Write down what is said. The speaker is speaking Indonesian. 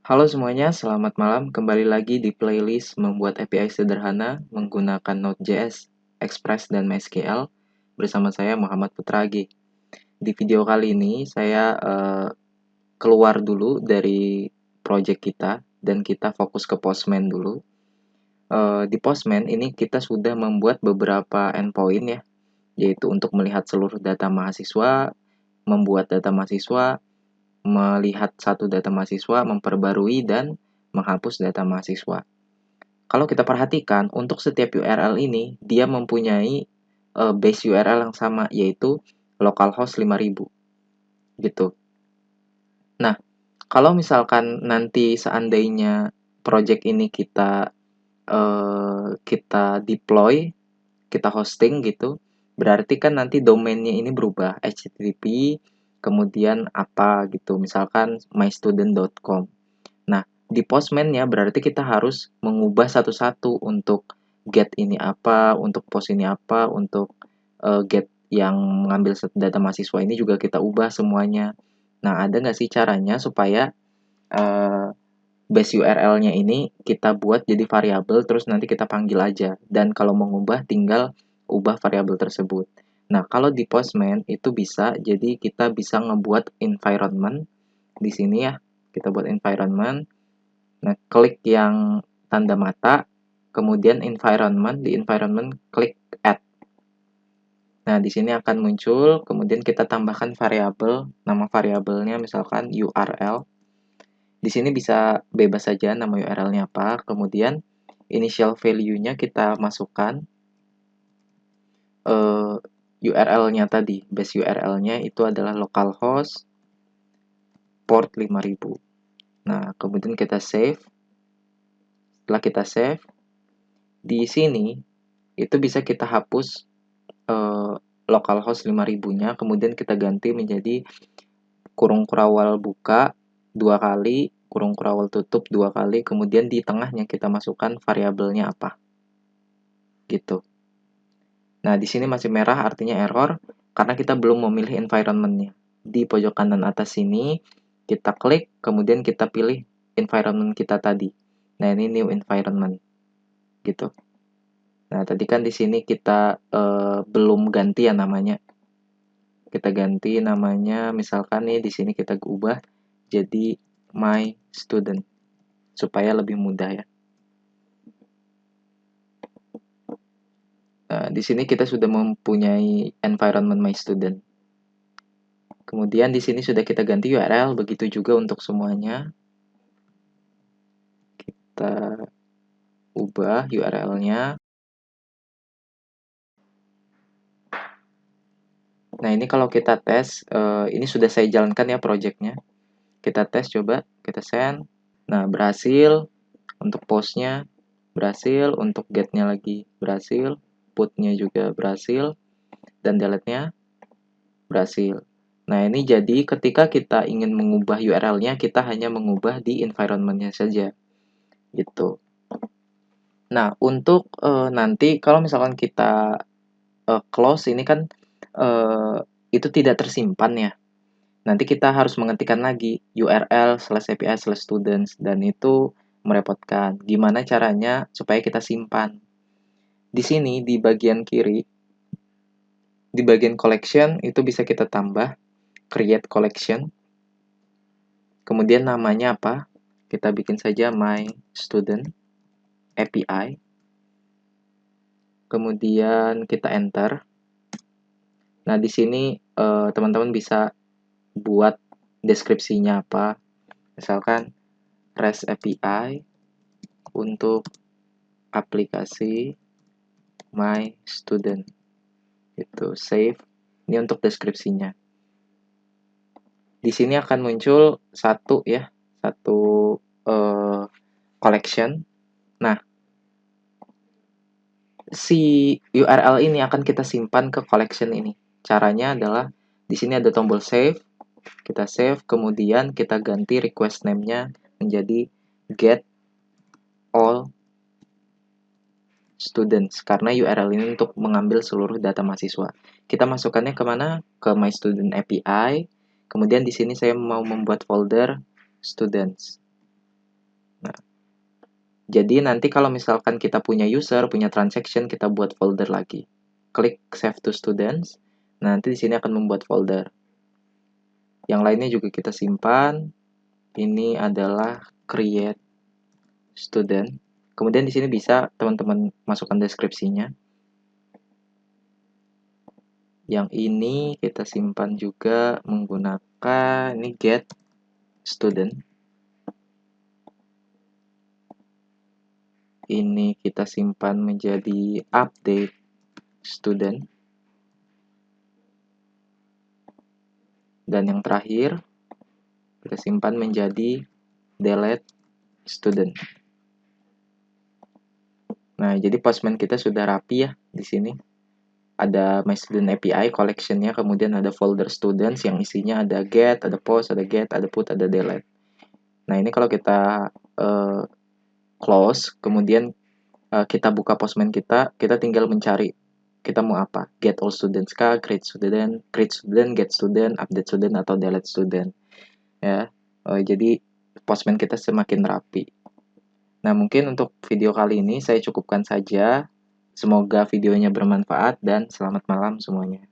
Halo semuanya, selamat malam. Kembali lagi di playlist Membuat API Sederhana menggunakan Node.js, Express, dan MySQL bersama saya Muhammad Putragi. Di video kali ini saya keluar dulu dari project kita dan kita fokus ke Postman dulu. Di Postman ini kita sudah membuat beberapa endpoint ya, yaitu untuk melihat seluruh data mahasiswa, membuat data mahasiswa, melihat satu data mahasiswa, memperbarui, dan menghapus data mahasiswa. Kalau kita perhatikan, untuk setiap URL ini, dia mempunyai base URL yang sama, yaitu localhost 5000. Gitu. Nah, kalau misalkan nanti seandainya project ini kita deploy, kita hosting gitu, berarti kan nanti domainnya ini berubah, HTTP, kemudian apa gitu, misalkan mystudent.com. Nah, di Postman-nya berarti kita harus mengubah satu-satu untuk get ini apa, untuk post ini apa, untuk get yang mengambil data mahasiswa ini juga kita ubah semuanya. Nah, ada nggak sih caranya supaya uh, base URL-nya ini kita buat jadi variabel terus nanti kita panggil aja. Dan kalau mengubah tinggal ubah variabel tersebut. Nah, kalau di Postman itu bisa, jadi kita bisa ngebuat environment di sini ya. Kita buat environment. Nah, klik yang tanda mata, kemudian environment, di environment klik add. Nah, di sini akan muncul, kemudian kita tambahkan variabel, nama variabelnya misalkan URL. Di sini bisa bebas saja nama URL-nya apa, kemudian initial value-nya kita masukkan URL-nya tadi, base URL-nya itu adalah localhost port 5000. Nah, kemudian kita save. Setelah kita save, di sini itu bisa kita hapus localhost 5000-nya, kemudian kita ganti menjadi kurung kurawal buka 2 kali, kurung kurawal tutup 2 kali, kemudian di tengahnya kita masukkan variabelnya apa. Gitu. Nah, di sini masih merah artinya error karena kita belum memilih environment-nya. Di pojok kanan atas sini kita klik, kemudian kita pilih environment kita tadi. Nah, ini new environment. Gitu. Nah, tadi kan di sini kita belum ganti ya namanya. Kita ganti namanya, misalkan nih di sini kita ubah jadi my student supaya lebih mudah ya. Nah, di sini kita sudah mempunyai environment my student. Kemudian di sini sudah kita ganti URL, begitu juga untuk semuanya. Kita ubah URL-nya. Nah, ini kalau kita tes, ini sudah saya jalankan ya project-nya. Kita tes coba, kita send. Nah, berhasil untuk post-nya, berhasil untuk get-nya lagi, berhasil, put-nya juga berhasil, dan delete-nya berhasil. Nah, ini jadi ketika kita ingin mengubah URL-nya, kita hanya mengubah di environment-nya saja. Gitu. Nah, untuk nanti kalau misalkan kita close ini kan itu tidak tersimpan ya. Nanti kita harus mengetikkan lagi url/api/students dan itu merepotkan. Gimana caranya supaya kita simpan? Di sini di bagian kiri, di bagian collection itu bisa kita tambah create collection. Kemudian namanya apa? Kita bikin saja my student API. Kemudian kita enter. Nah, di sini teman-teman bisa buat deskripsinya apa. Misalkan REST API untuk aplikasi my student. Itu save. Ini untuk deskripsinya. Di sini akan muncul satu collection. Nah, si URL ini akan kita simpan ke collection ini. Caranya adalah di sini ada tombol save. Kita save, kemudian kita ganti request name-nya menjadi get all students karena URL ini untuk mengambil seluruh data mahasiswa. Kita masukkannya kemana? Ke My Student API. Kemudian di sini saya mau membuat folder students. Jadi nanti kalau misalkan kita punya user, punya transaction, kita buat folder lagi. Klik Save to Students. Nah, nanti di sini akan membuat folder. Yang lainnya juga kita simpan. Ini adalah create student. Kemudian di sini bisa teman-teman masukkan deskripsinya. Yang ini kita simpan juga menggunakan ini get student. Ini kita simpan menjadi update student. Dan yang terakhir kita simpan menjadi delete student. Nah, jadi Postman kita sudah rapi ya di sini. Ada My Student API collection-nya, kemudian ada folder students yang isinya ada get, ada post, ada get, ada put, ada delete. Nah, ini kalau kita close, kemudian kita buka Postman kita tinggal mencari kita mau apa, get all students kah, create student, get student, update student, atau delete student ya. Jadi Postman kita semakin rapi. Nah, mungkin untuk video kali ini saya cukupkan saja. Semoga videonya bermanfaat dan selamat malam semuanya.